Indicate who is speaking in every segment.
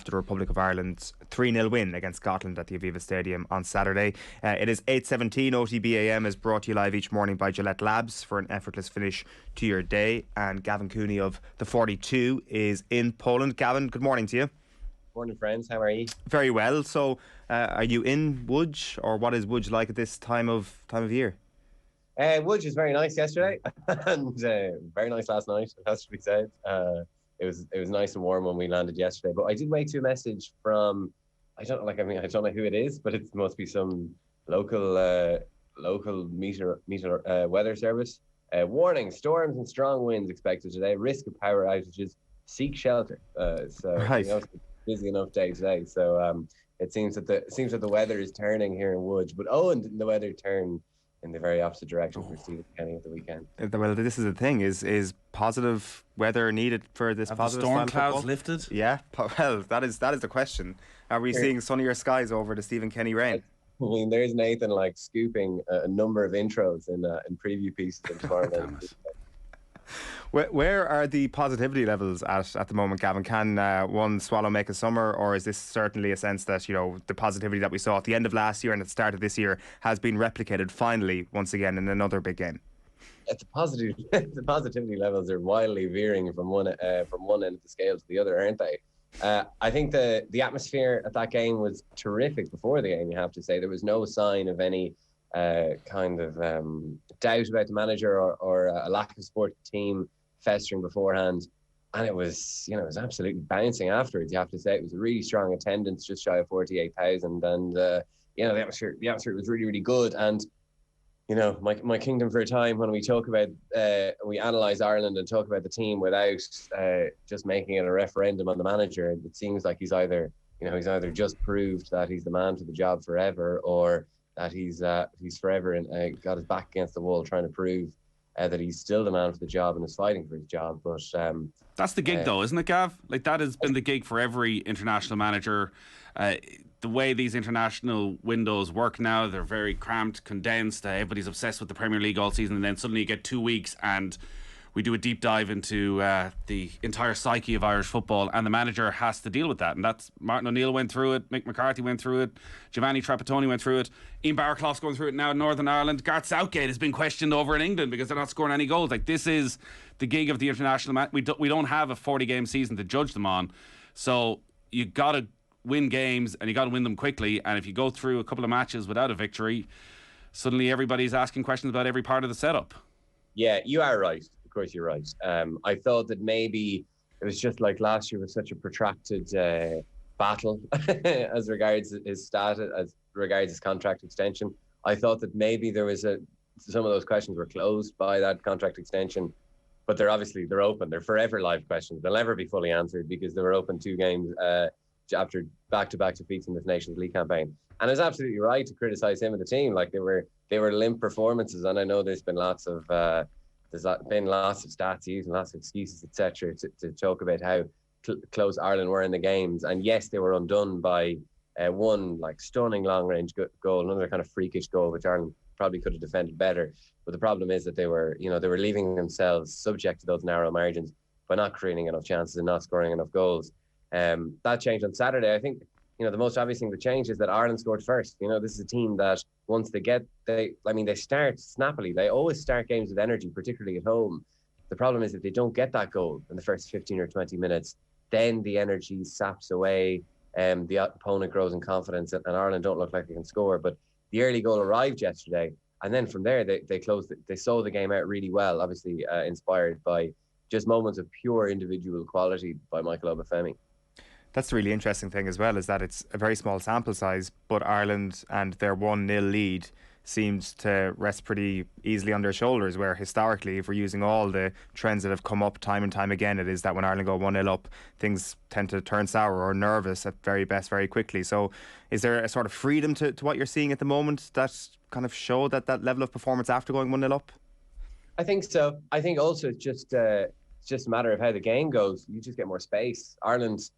Speaker 1: after the Republic of Ireland's 3-0 win against Scotland at the Aviva Stadium on Saturday. It is 8:17. OTB AM is brought to you live each morning by Gillette Labs for an effortless finish to your day. And Gavin Cooney of the 42 is in Poland. Gavin, good morning to you.
Speaker 2: Morning, friends. How are you?
Speaker 1: Very well. So, are you in Łódź, or what is Łódź like at this time of year?
Speaker 2: Łódź was very nice yesterday, and very nice last night. It has to be said. It was nice and warm when we landed yesterday. But I did wait to a message from I don't know who it is, but it must be some local meter weather service. Warning: storms and strong winds expected today. Risk of power outages. Seek shelter.
Speaker 1: Right.
Speaker 2: It's a busy enough day today. So it seems that the weather is turning here in Łódź. But Eoin didn't the weather turn in the very opposite direction for Stephen Kenny at the weekend?
Speaker 1: Well, this is the thing: is positive weather needed for this positive
Speaker 3: storm
Speaker 1: style
Speaker 3: clouds
Speaker 1: football?
Speaker 3: lifted?
Speaker 1: Yeah. Well, that is the question. Are we seeing sunnier skies over the Stephen Kenny rain?
Speaker 2: I mean, there's Nathan scooping a number of intros in preview pieces of tomorrow night.
Speaker 1: Where are the positivity levels at the moment, Gavin? Can one swallow make a summer, or is this certainly a sense that the positivity that we saw at the end of last year and at the start of this year has been replicated finally once again in another big game?
Speaker 2: The positivity levels are wildly veering from one end of the scale to the other, aren't they? I think the atmosphere at that game was terrific before the game. You have to say there was no sign of any kind of doubt about the manager or a lack of support to the team festering beforehand, and it was absolutely bouncing afterwards. You have to say it was a really strong attendance, just shy of 48,000, and the atmosphere was really, really good. And my kingdom for a time when we talk about we analyse Ireland and talk about the team without just making it a referendum on the manager. It seems like he's either just proved that he's the man for the job forever, or that he's forever and got his back against the wall trying to prove that he's still the man for the job and is fighting for his job. But
Speaker 3: that's the gig, though, isn't it, Gav? Like, that has been the gig for every international manager. The way these international windows work now, they're very cramped, condensed. Everybody's obsessed with the Premier League all season, and then suddenly you get 2 weeks and we do a deep dive into the entire psyche of Irish football, and the manager has to deal with that. And that's Martin O'Neill went through it, Mick McCarthy went through it, Giovanni Trapattoni went through it, Ian Barraclough's going through it now in Northern Ireland. Gareth Southgate has been questioned over in England because they're not scoring any goals. Like, this is the gig of the international man. We don't have a 40-game season to judge them on, so you got to win games and you got to win them quickly. And if you go through a couple of matches without a victory, suddenly everybody's asking questions about every part of the setup.
Speaker 2: Yeah, you are right. Of course, you're right. I thought that maybe it was just like last year was such a protracted battle as regards his status, as regards his contract extension. I thought that maybe there was some of those questions were closed by that contract extension, but they're open. They're forever live questions. They'll never be fully answered because they were open 2 games after back-to-back defeats in this Nations League campaign. And it's absolutely right to criticise him and the team. Like, they were limp performances, and I know there's been lots of stats used and lots of excuses, etc., to talk about how close Ireland were in the games. And yes, they were undone by one stunning long-range goal, another kind of freakish goal, which Ireland probably could have defended better. But the problem is that they were leaving themselves subject to those narrow margins by not creating enough chances and not scoring enough goals. That changed on Saturday. I think the most obvious thing that changed is that Ireland scored first. This is a team that once they start snappily. They always start games with energy, particularly at home. The problem is that they don't get that goal in the first 15 or 20 minutes. Then the energy saps away, the opponent grows in confidence, and Ireland don't look like they can score. But the early goal arrived yesterday, and then from there they closed. They saw the game out really well. Obviously, inspired by just moments of pure individual quality by Michael Obafemi.
Speaker 1: That's the really interesting thing as well, is that it's a very small sample size, but Ireland and their 1-0 lead seems to rest pretty easily on their shoulders, where historically, if we're using all the trends that have come up time and time again, it is that when Ireland go 1-0 up, things tend to turn sour or nervous at very best very quickly. So is there a sort of freedom to what you're seeing at the moment that kind of show that level of performance after going 1-0 up?
Speaker 2: I think so. I think also it's just a matter of how the game goes. You just get more space. Ireland,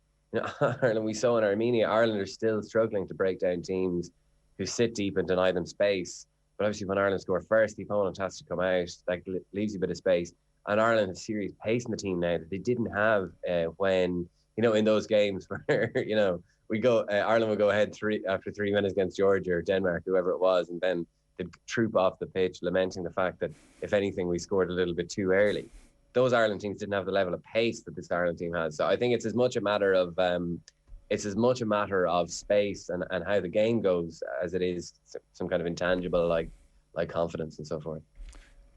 Speaker 2: we saw in Armenia, Ireland are still struggling to break down teams who sit deep and deny them space. But obviously when Ireland score first, the opponent has to come out. That leaves you a bit of space. And Ireland has serious pace in the team now that they didn't have when in those games where, Ireland would go ahead after 3 minutes against Georgia or Denmark, whoever it was, and then they'd troop off the pitch, lamenting the fact that, if anything, we scored a little bit too early. Those Ireland teams didn't have the level of pace that this Ireland team has. So I think it's as much a matter of space and how the game goes as it is some kind of intangible like confidence and so forth.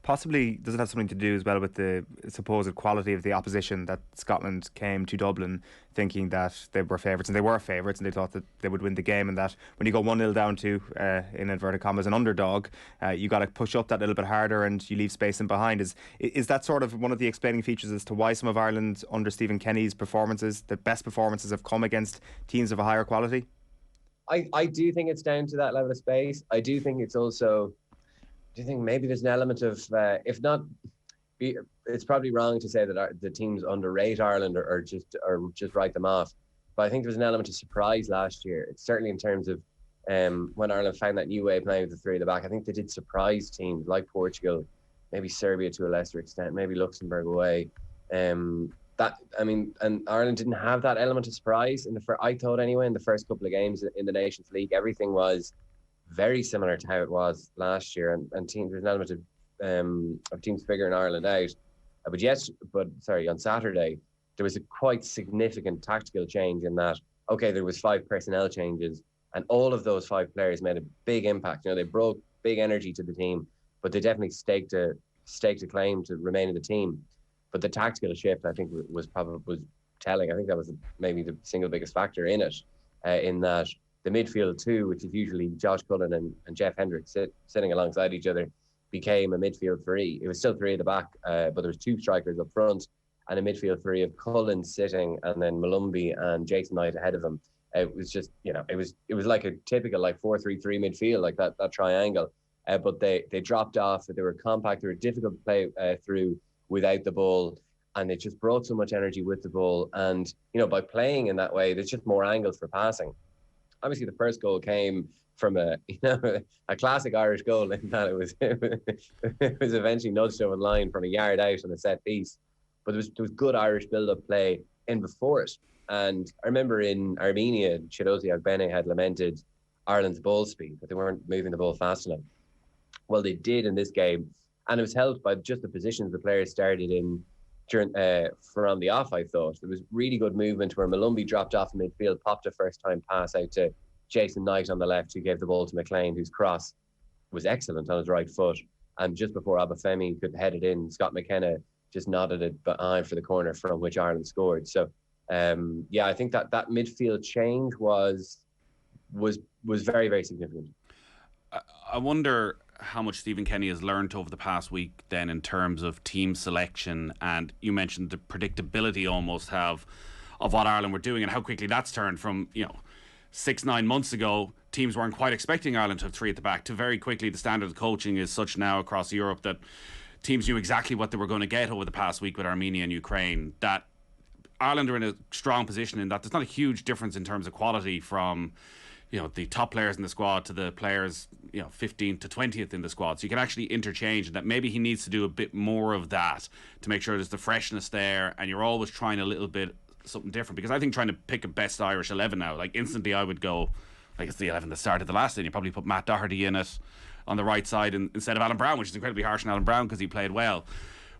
Speaker 1: Possibly, does it have something to do as well with the supposed quality of the opposition, that Scotland came to Dublin thinking that they were favourites, and they were favourites, and they thought that they would win the game, and that when you go 1-0 down to, in inverted commas, an underdog, you got to push up that little bit harder and you leave space in behind. Is that sort of one of the explaining features as to why some of Ireland under Stephen Kenny's performances, the best performances, have come against teams of a higher quality?
Speaker 2: I do think it's down to that level of space. I do think it's also... Do you think maybe there's an element of, if not, it's probably wrong to say that the teams underrate Ireland or just write them off, but I think there was an element of surprise last year. It's certainly in terms of when Ireland found that new way of playing with the three at the back. I think they did surprise teams like Portugal, maybe Serbia to a lesser extent, maybe Luxembourg away. And Ireland didn't have that element of surprise I thought anyway, in the first couple of games in the Nations League. Everything was very similar to how it was last year, and teams, there's an element of teams figuring Ireland out. On Saturday there was a quite significant tactical change in that. Okay, there was 5 personnel changes, and all of those 5 players made a big impact. They brought big energy to the team, but they definitely staked a claim to remain in the team. But the tactical shift, I think, was telling. I think that was maybe the single biggest factor in it, in that the midfield two, which is usually Josh Cullen and Jeff Hendricks sitting alongside each other, became a midfield three. It was still 3 at the back, but there was 2 strikers up front and a midfield 3 of Cullen sitting and then Malumbi and Jason Knight ahead of him. It was just, it was like a typical 4-3-3 midfield, like that triangle. But they dropped off. They were compact. They were difficult to play through without the ball, and it just brought so much energy with the ball. And by playing in that way, there's just more angles for passing. Obviously, the first goal came from a classic Irish goal, in that it was eventually nudged over the line from a yard out on a set piece. But there was good Irish build-up play in before it. And I remember in Armenia, Chidozie Agbene had lamented Ireland's ball speed, that they weren't moving the ball fast enough. Well, they did in this game, and it was helped by just the positions the players started in from the off. I thought there was really good movement where Malumbi dropped off in midfield, popped a first-time pass out to Jason Knight on the left, who gave the ball to McClean, whose cross was excellent on his right foot. And just before Obafemi could head it in, Scott McKenna just nodded it behind for the corner from which Ireland scored. So, I think that midfield change was very, very significant.
Speaker 3: I wonder how much Stephen Kenny has learned over the past week then in terms of team selection, and you mentioned the predictability almost of what Ireland were doing and how quickly that's turned from 6-9 months ago. Teams weren't quite expecting Ireland to have 3 at the back, to very quickly the standard of coaching is such now across Europe that teams knew exactly what they were going to get over the past week with Armenia and Ukraine. That Ireland are in a strong position in that there's not a huge difference in terms of quality from the top players in the squad to the players 15th to 20th in the squad. So you can actually interchange, and that maybe he needs to do a bit more of that to make sure there's the freshness there, and you're always trying a little bit something different. Because I think trying to pick a best Irish 11 now, instantly I would go, it's the 11 that started the last day. You probably put Matt Doherty in it on the right side instead of Alan Brown, which is incredibly harsh on Alan Brown because he played well.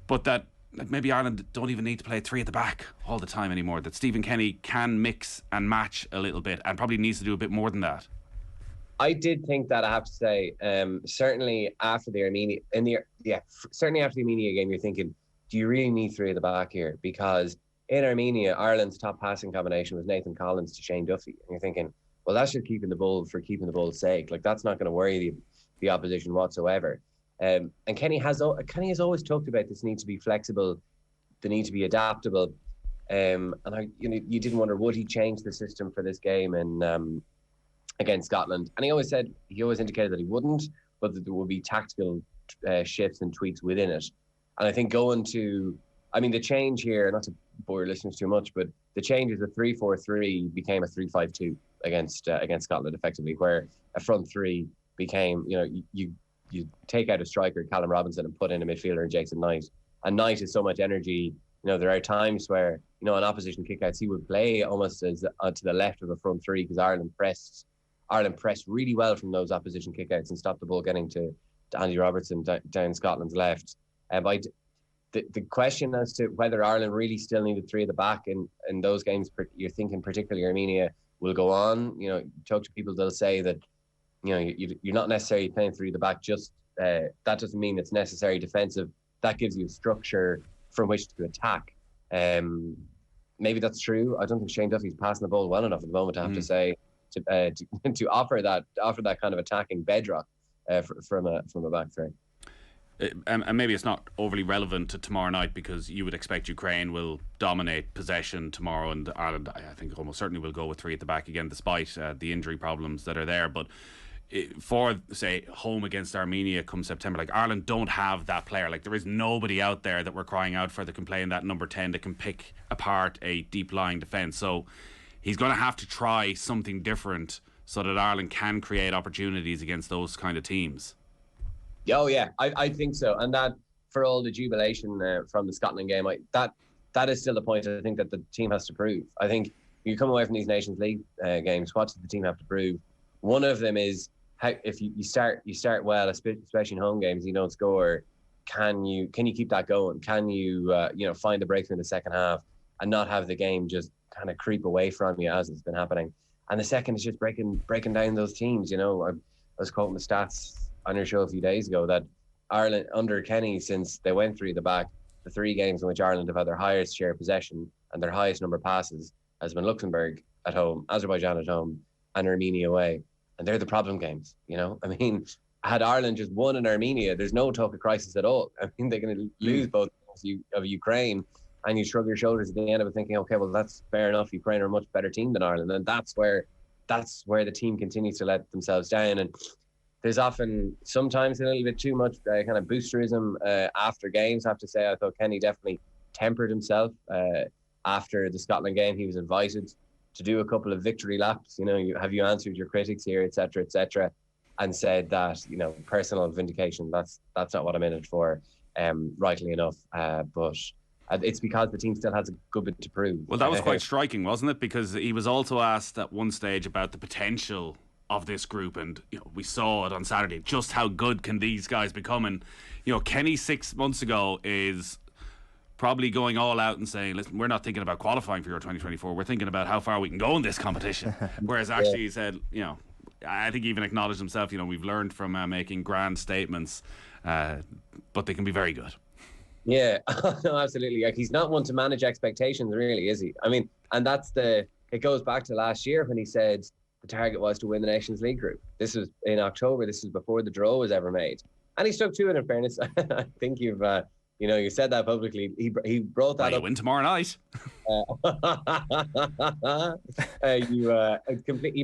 Speaker 3: But that maybe Ireland don't even need to play 3 at the back all the time anymore, that Stephen Kenny can mix and match a little bit and probably needs to do a bit more than that.
Speaker 2: I did think that, I have to say, certainly after the Armenia game, you're thinking, do you really need 3 at the back here? Because in Armenia, Ireland's top passing combination was Nathan Collins to Shane Duffy, and you're thinking, well, that's just keeping the ball for keeping the ball's sake. That's not going to worry the opposition whatsoever. And Kenny has always talked about this need to be flexible, the need to be adaptable. And you didn't wonder, would he change the system for this game against Scotland? And he always indicated that he wouldn't, but that there would be tactical shifts and tweaks within it. And I think the change here, not to bore your listeners too much, but the change is a 3-4-3 became a 3-5-2 against Scotland, effectively, where a front 3 became, you take out a striker, Callum Robinson, and put in a midfielder, Jason Knight. And Knight is so much energy there are times where, on opposition kickouts, he would play almost as to the left of the front three, because Ireland pressed really well from those opposition kickouts and stopped the ball getting to Andy Robertson down Scotland's left. But the question as to whether Ireland really still needed three at the back in those games, you're thinking particularly Armenia, will go on. Talk to people, they'll say that, you're not necessarily playing three at the back, just that doesn't mean it's necessary defensive. That gives you a structure from which to attack. Maybe that's true. I don't think Shane Duffy's passing the ball well enough at the moment to have to say to offer that kind of attacking bedrock from a back three.
Speaker 3: And maybe it's not overly relevant to tomorrow night, because you would expect Ukraine will dominate possession tomorrow, and Ireland, I think, almost certainly will go with three at the back again, despite the injury problems that are there. But for, say, home against Armenia come September, like, Ireland don't have that player. Like, there is nobody out there that we're crying out for that can play in that number 10 that can pick apart a deep lying defence. So he's going to have to try something different so that Ireland can create opportunities against those kind of teams.
Speaker 2: Oh yeah, I think so. And that, for all the jubilation from the Scotland game, that is still the point I think that the team has to prove. I think you come away from these Nations League games, what does the team have to prove? One of them is how, if you start well, especially in home games, you don't score. Can you keep that going? Can you find a breakthrough in the second half and not have the game just kind of creep away from you as it's been happening? And the second is just breaking down those teams. I was quoting the stats on your show a few days ago that Ireland under Kenny, since they went three at the back, the three games in which Ireland have had their highest share of possession and their highest number of passes has been Luxembourg at home, Azerbaijan at home, and Armenia away. And they're the problem games. Had Ireland just won in Armenia, there's no talk of crisis at all. They're going to lose both of Ukraine, and you shrug your shoulders at the end of it thinking, okay, well, that's fair enough. Ukraine are a much better team than Ireland. And that's where the team continues to let themselves down. And there's sometimes a little bit too much kind of boosterism after games. I have to say, I thought Kenny definitely tempered himself after the Scotland game. He was invited to do a couple of victory laps. Have you answered your critics here, etc., and said that, personal vindication, that's not what I'm in it for, rightly enough. But it's because the team still has a good bit to prove.
Speaker 3: Well, that was quite striking, wasn't it? Because he was also asked at one stage about the potential of this group, and we saw it on Saturday, just how good can these guys become. And Kenny 6 months ago is probably going all out and saying, listen, we're not thinking about qualifying for Euro 2024, we're thinking about how far we can go in this competition. Whereas actually he said, I think he even acknowledged himself, we've learned from making grand statements, but they can be very good.
Speaker 2: Yeah, no, absolutely. Like, he's not one to manage expectations, really, is he? And it goes back to last year when he said the target was to win the Nations League group. This was in October. This was before the draw was ever made, and he stuck to it. In fairness, I think you said that publicly. He brought that up.
Speaker 3: Win tomorrow night.
Speaker 2: He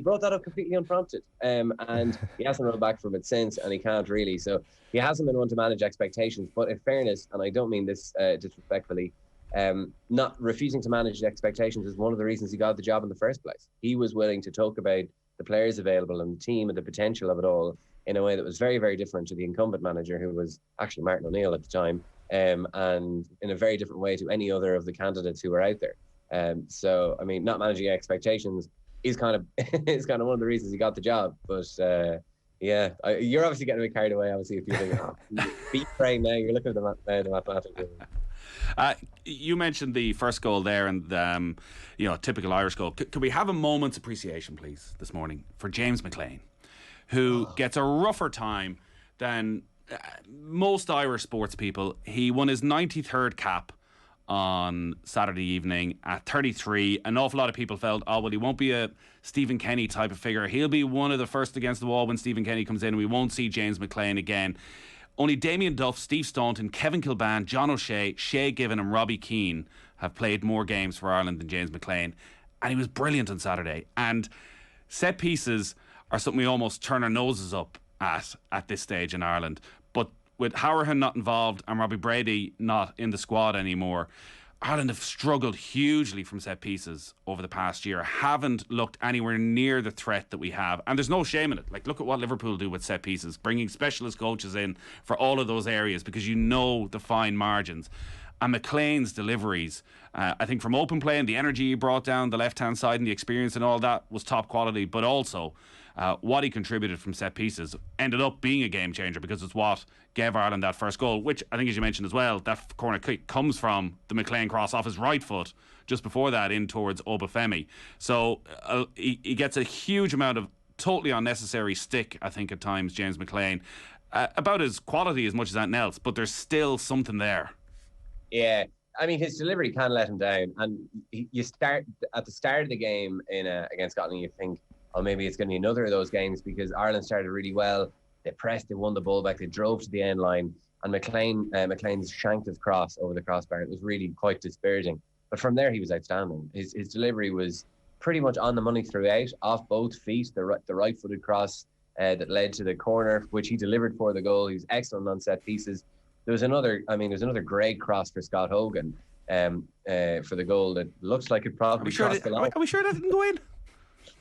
Speaker 2: brought that up completely unprompted, and he hasn't run back from it since, and he can't really. So he hasn't been one to manage expectations. But in fairness, and I don't mean this disrespectfully, not refusing to manage expectations is one of the reasons he got the job in the first place. He was willing to talk about the players available and the team and the potential of it all in a way that was very, very different to the incumbent manager, who was actually Martin O'Neill at the time, and in a very different way to any other of the candidates who were out there. So, not managing expectations is kind of one of the reasons he got the job. But you're obviously getting a bit carried away. Obviously, if you think, beat Ukraine now, you're looking at the mathematics.
Speaker 3: You mentioned the first goal there, and typical Irish goal. Could we have a moment's appreciation, please, this morning for James McClean, who gets a rougher time than most Irish sports people? He won his 93rd cap on Saturday evening at 33. An awful lot of people felt, he won't be a Stephen Kenny type of figure. He'll be one of the first against the wall when Stephen Kenny comes in. We won't see James McClean again. Only Damien Duff, Steve Staunton, Kevin Kilbane, John O'Shea, Shea Given and Robbie Keane have played more games for Ireland than James McClean. And he was brilliant on Saturday. And set pieces are something we almost turn our noses up at this stage in Ireland. But with Howerhan not involved and Robbie Brady not in the squad anymore, Ireland have struggled hugely from set pieces over the past year, haven't looked anywhere near the threat that we have. And there's no shame in it. Like, look at what Liverpool do with set pieces, bringing specialist coaches in for all of those areas because the fine margins. And McClean's deliveries, I think from open play and the energy he brought down the left-hand side and the experience and all that was top quality, but also what he contributed from set pieces ended up being a game changer, because it's what gave Ireland that first goal, which I think, as you mentioned as well, that corner kick comes from the McClean cross off his right foot just before that in towards Obafemi. So he gets a huge amount of totally unnecessary stick, I think, at times, James McClean, about his quality as much as anything else, but there's still something there.
Speaker 2: Yeah, I mean, his delivery can let him down. And you start at the start of the game against Scotland, you think, oh, maybe it's going to be another of those games, because Ireland started really well. They pressed, they won the ball back, they drove to the end line, and McClean's shanked his cross over the crossbar. It was really quite dispiriting. But from there, he was outstanding. His delivery was pretty much on the money throughout, off both feet. The right-footed cross that led to the corner, which he delivered for the goal. He was excellent on set pieces. There's another great cross for Scott Hogan for the goal that looks like it probably crossed the line.
Speaker 3: Are we sure that didn't go in?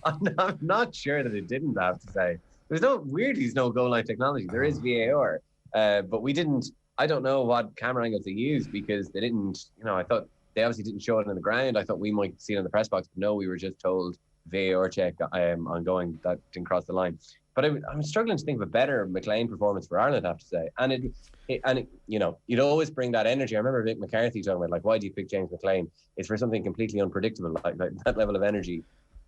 Speaker 2: I'm not sure that it didn't, I have to say. There's no goal line technology. There is VAR, but we didn't. I don't know what camera angles they used, because they didn't. I thought they obviously didn't show it on the ground. I thought we might see it in the press box, but no, we were just told VAR check ongoing, that didn't cross the line. But I'm struggling to think of a better McClean performance for Ireland, I have to say. And you'd always bring that energy. I remember Vic McCarthy talking about, like, why do you pick James McClean? It's for something completely unpredictable, like that level of energy.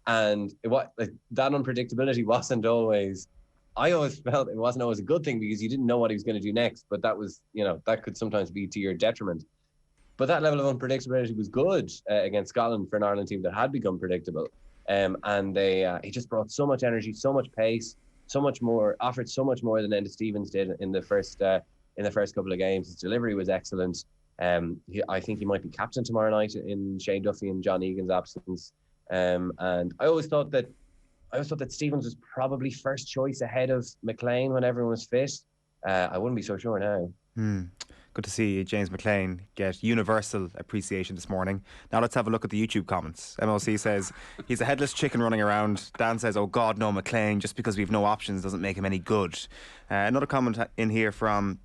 Speaker 2: And that unpredictability wasn't always. I always felt it wasn't always a good thing, because you didn't know what he was going to do next. But that was, that could sometimes be to your detriment. But that level of unpredictability was good against Scotland for an Ireland team that had become predictable. And he just brought so much energy, so much pace, so much more, offered so much more than Enda Stevens did in the first couple of games. His delivery was excellent. I think he might be captain tomorrow night in Shane Duffy and John Egan's absence. And I always thought that Stevens was probably first choice ahead of McClean when everyone was fit. I wouldn't be so sure now.
Speaker 1: Good to see James McClean get universal appreciation this morning. Now let's have a look at the YouTube comments. MLC says, he's a headless chicken running around. Dan says, oh God, no, McClean, just because we've no options doesn't make him any good. Another comment in here from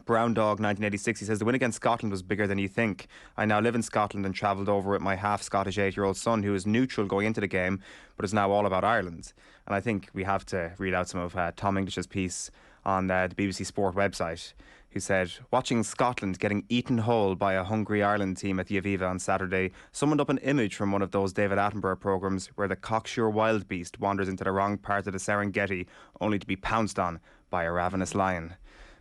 Speaker 1: Brown Dog 1986. He says, the win against Scotland was bigger than you think. I now live in Scotland and travelled over with my half Scottish 8-year-old son, who is neutral going into the game, but is now all about Ireland. And I think we have to read out some of Tom English's piece on the BBC Sport website, who said, watching Scotland getting eaten whole by a hungry Ireland team at the Aviva on Saturday summoned up an image from one of those David Attenborough programmes where the cocksure wild beast wanders into the wrong part of the Serengeti only to be pounced on by a ravenous lion.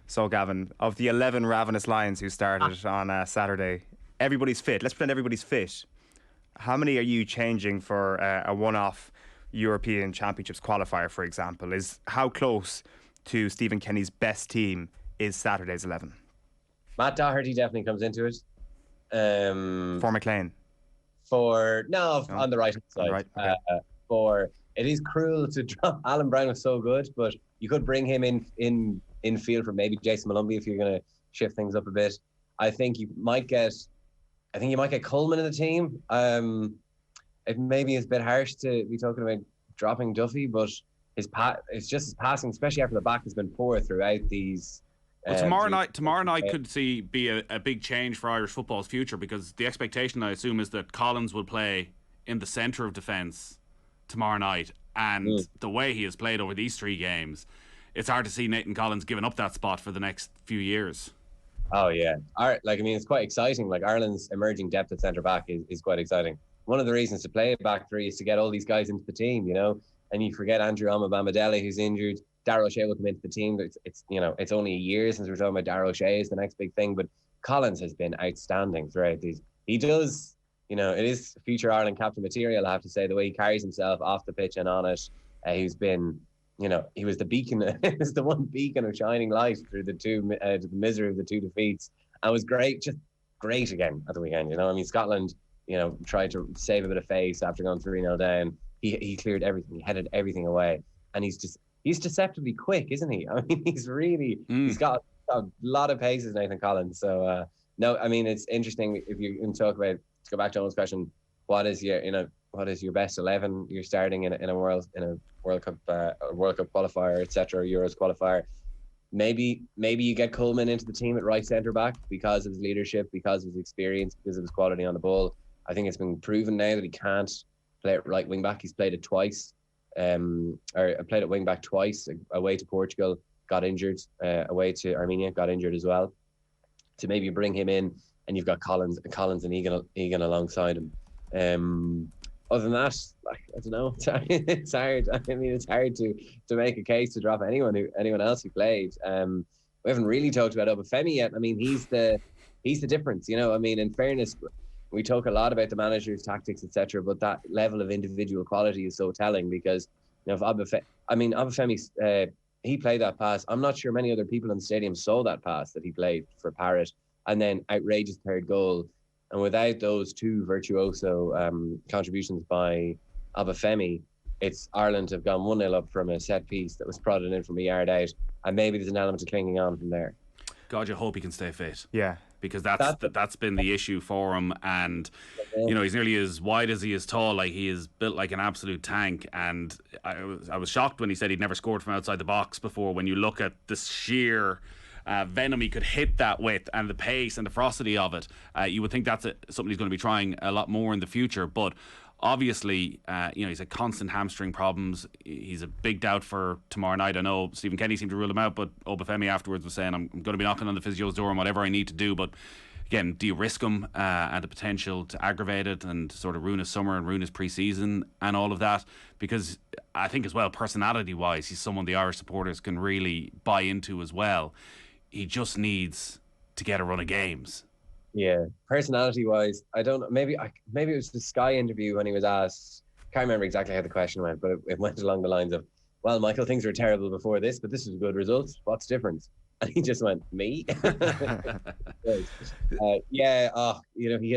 Speaker 1: So, Gavin, of the 11 ravenous lions who started on Saturday, everybody's fit. Let's pretend everybody's fit. How many are you changing for a one-off European Championships qualifier, for example? How close to Stephen Kenny's best team is Saturday's 11?
Speaker 2: Matt Doherty definitely comes into it.
Speaker 1: For McClean?
Speaker 2: On the right side.
Speaker 1: Right, okay.
Speaker 2: It is cruel to drop. Alan Brown was so good, but you could bring him in field for maybe Jason Malumbi if you're going to shift things up a bit. I think you might get Coleman in the team. It maybe is a bit harsh to be talking about dropping Duffy, but his passing, especially after the back, has been poor throughout these.
Speaker 3: Well, tomorrow night could be a big change for Irish football's future, because the expectation, I assume, is that Collins will play in the centre of defence tomorrow night, and the way he has played over these 3 games, it's hard to see Nathan Collins giving up that spot for the next few years.
Speaker 2: Oh yeah, it's quite exciting. Like, Ireland's emerging depth at centre back is quite exciting. One of the reasons to play a back 3 is to get all these guys into the team, and you forget Andrew Omabamidele, who's injured. Darrell O'Shea will come into the team. It's only a year since we're talking about Darrell O'Shea is the next big thing, but Collins has been outstanding throughout these. He does, it is future Ireland captain material, I have to say, the way he carries himself off the pitch and on it. He's been, he was the beacon, it was the one beacon of shining light through the misery of the 2 defeats. And it was great, just great again at the weekend. Scotland, tried to save a bit of face after going 3-0 down. He cleared everything. He headed everything away, and he's deceptively quick, isn't he? He's got a lot of paces, Nathan Collins. So it's interesting if you can talk about. To go back to Owen's question, what is your best 11 you're starting in a World Cup qualifier, etc., Euros qualifier? maybe you get Coleman into the team at right centre back because of his leadership, because of his experience, because of his quality on the ball. I think it's been proven now that he can't play at right wing back. He's played it twice, or played at wing back twice, away to Portugal, got injured, away to Armenia, got injured as well. To maybe bring him in, and you've got Collins and Egan alongside him. Other than that, I don't know. It's hard. I mean, it's hard to make a case to drop anyone else who played. We haven't really talked about Obafemi yet. I mean, he's the difference. You know, I mean, in fairness, we talk a lot about the manager's tactics, etc. But that level of individual quality is so telling, because if Obafemi, he played that pass. I'm not sure many other people in the stadium saw that pass that he played for Parrott, and then outrageous third goal. And without those two virtuoso contributions by Obafemi, it's Ireland have gone 1-0 up from a set piece that was prodded in from a yard out, and maybe there's an element of clinging on from there.
Speaker 3: God, you hope he can stay fit.
Speaker 1: Yeah.
Speaker 3: Because that's been the issue for him, and you know, he's nearly as wide as he is tall. Like, he is built like an absolute tank, and I was shocked when he said he'd never scored from outside the box before. When you look at the sheer venom he could hit that with, and the pace and the ferocity of it, you would think that's something he's going to be trying a lot more in the future. But obviously, he's had constant hamstring problems. He's a big doubt for tomorrow night. I know Stephen Kenny seemed to rule him out, but Obafemi afterwards was saying, I'm going to be knocking on the physio's door and whatever I need to do. But again, do you risk him and the potential to aggravate it and sort of ruin his summer and ruin his pre-season and all of that? Because I think as well, personality-wise, he's someone the Irish supporters can really buy into as well. He just needs to get a run of games.
Speaker 2: Yeah, personality-wise, I don't know. Maybe it was the Sky interview when he was asked. Can't remember exactly how the question went, but it went along the lines of, "Well, Michael, things were terrible before this, but this was a good result. What's different?" And he just went, "Me." He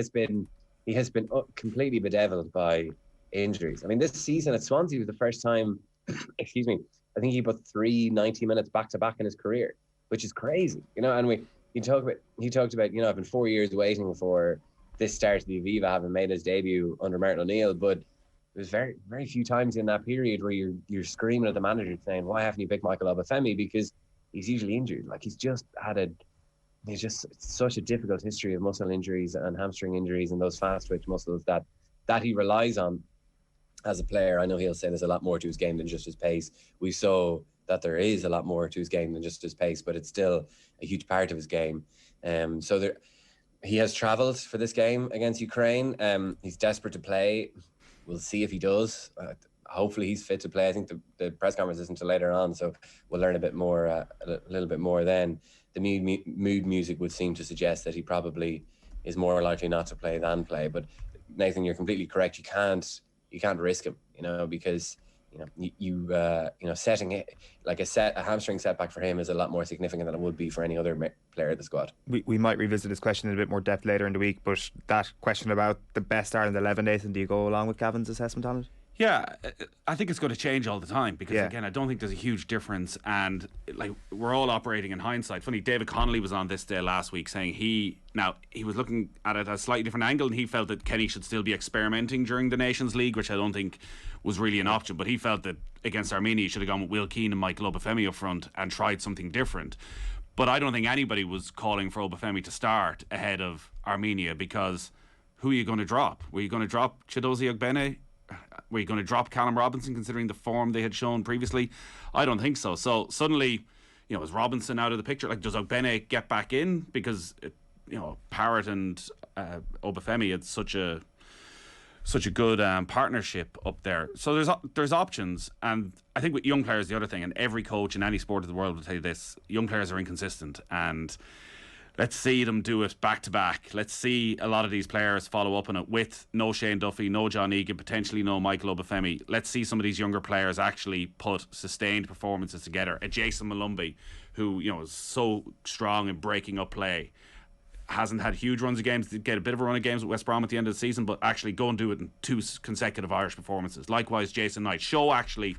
Speaker 2: has been completely bedeviled by injuries. I mean, this season at Swansea was the first time. Excuse me. I think he put 3 90 minutes back to back in his career, which is crazy, you know. And he talked about, you know, I've been 4 years waiting for this start to the Aviva, having made his debut under Martin O'Neill, but there's very, very few times in that period where you're screaming at the manager saying, why haven't you picked Michael Obafemi? Because he's usually injured. Like, he's just such a difficult history of muscle injuries and hamstring injuries and those fast twitch muscles that he relies on as a player. I know he'll say there's a lot more to his game than just his pace. We saw that there is a lot more to his game than just his pace, but it's still a huge part of his game. He has travelled for this game against Ukraine. He's desperate to play. We'll see if he does. Hopefully he's fit to play. I think the press conference isn't until later on, so we'll learn a little bit more then. The mood music would seem to suggest that he probably is more likely not to play than play. But Nathan, you're completely correct. You can't risk him, you know, because setting it like a hamstring setback for him is a lot more significant than it would be for any other player of the squad.
Speaker 1: We might revisit this question in a bit more depth later in the week, but that question about the best Ireland 11, Nathan, do you go along with Gavin's assessment on it?
Speaker 3: Yeah, I think it's going to change all the time because, again, I don't think there's a huge difference, and like, we're all operating in hindsight. Funny, David Connolly was on This Day last week saying he was looking at it at a slightly different angle, and he felt that Kenny should still be experimenting during the Nations League, which I don't think was really an option, but he felt that against Armenia he should have gone with Will Keane and Michael Obafemi up front and tried something different. But I don't think anybody was calling for Obafemi to start ahead of Armenia, because who are you going to drop? Were you going to drop Chidozie Ogbene? Were you going to drop Callum Robinson, considering the form they had shown previously? I don't think so. So suddenly, is Robinson out of the picture? Like, does Ogbene get back in? Because, Parrott and Obafemi had such a good partnership up there. So there's options. And I think with young players, the other thing, and every coach in any sport of the world will tell you this, young players are inconsistent. And let's see them do it back to back. Let's see a lot of these players follow up on it with no Shane Duffy, no John Egan, potentially no Michael Obafemi. Let's see some of these younger players actually put sustained performances together. A Jason Malumbi, who is so strong in breaking up play, hasn't had huge runs of games. Did get a bit of a run of games with West Brom at the end of the season, but actually go and do it in 2 consecutive Irish performances. Likewise, Jason Knight. Show actually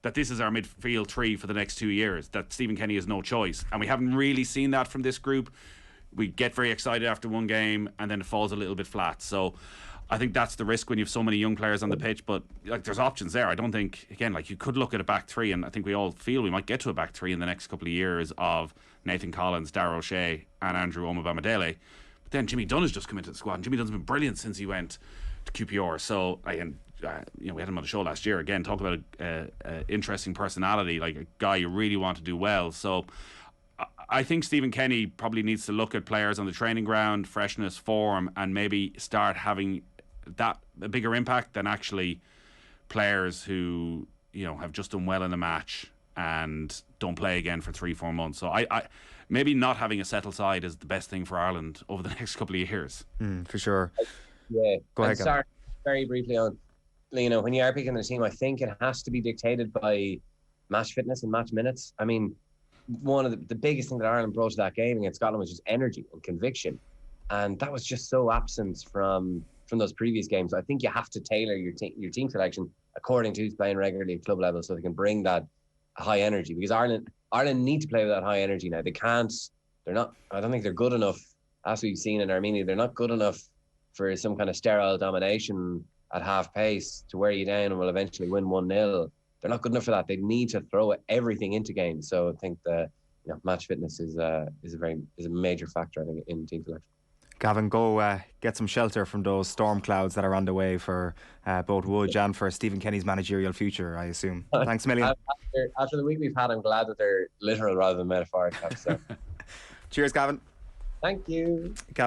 Speaker 3: that this is our midfield three for the next 2 years, that Stephen Kenny has no choice. And we haven't really seen that from this group. We get very excited after one game and then it falls a little bit flat. So I think that's the risk when you have so many young players on the pitch. But like, there's options there. I don't think, again, like, you could look at a back three, and I think we all feel we might get to a back three in the next couple of years of Nathan Collins, Darragh O'Shea, and Andrew Omobamidele. But then Jimmy Dunn has just come into the squad, and Jimmy Dunn's been brilliant since he went to QPR. So we had him on the show last year. Again, talk about an interesting personality, like a guy you really want to do well. So I think Stephen Kenny probably needs to look at players on the training ground, freshness, form, and maybe start having that a bigger impact than actually players who have just done well in a match and don't play again for 3-4 months. So I maybe not having a settled side is the best thing for Ireland over the next couple of years.
Speaker 1: For sure.
Speaker 2: Yeah.
Speaker 1: Go ahead.
Speaker 2: Sorry, very briefly on, when you are picking the team, I think it has to be dictated by match fitness and match minutes. I mean, one of the biggest thing that Ireland brought to that game against Scotland was just energy and conviction, and that was just so absent from those previous games. I think you have to tailor your team selection according to who's playing regularly at club level, so they can bring that high energy. Because Ireland need to play with that high energy now. They can't. They're not. I don't think they're good enough, as we've seen in Armenia. They're not good enough for some kind of sterile domination at half pace to wear you down and will eventually win 1-0. They're not good enough for that. They need to throw everything into games. So I think the match fitness is a major factor, I think, in team selection.
Speaker 1: Gavin, go get some shelter from those storm clouds that are on the way for both Wood and for Stephen Kenny's managerial future, I assume. Thanks a million.
Speaker 2: After the week we've had, I'm glad that they're literal rather than metaphorical. So.
Speaker 1: Cheers, Gavin.
Speaker 2: Thank you.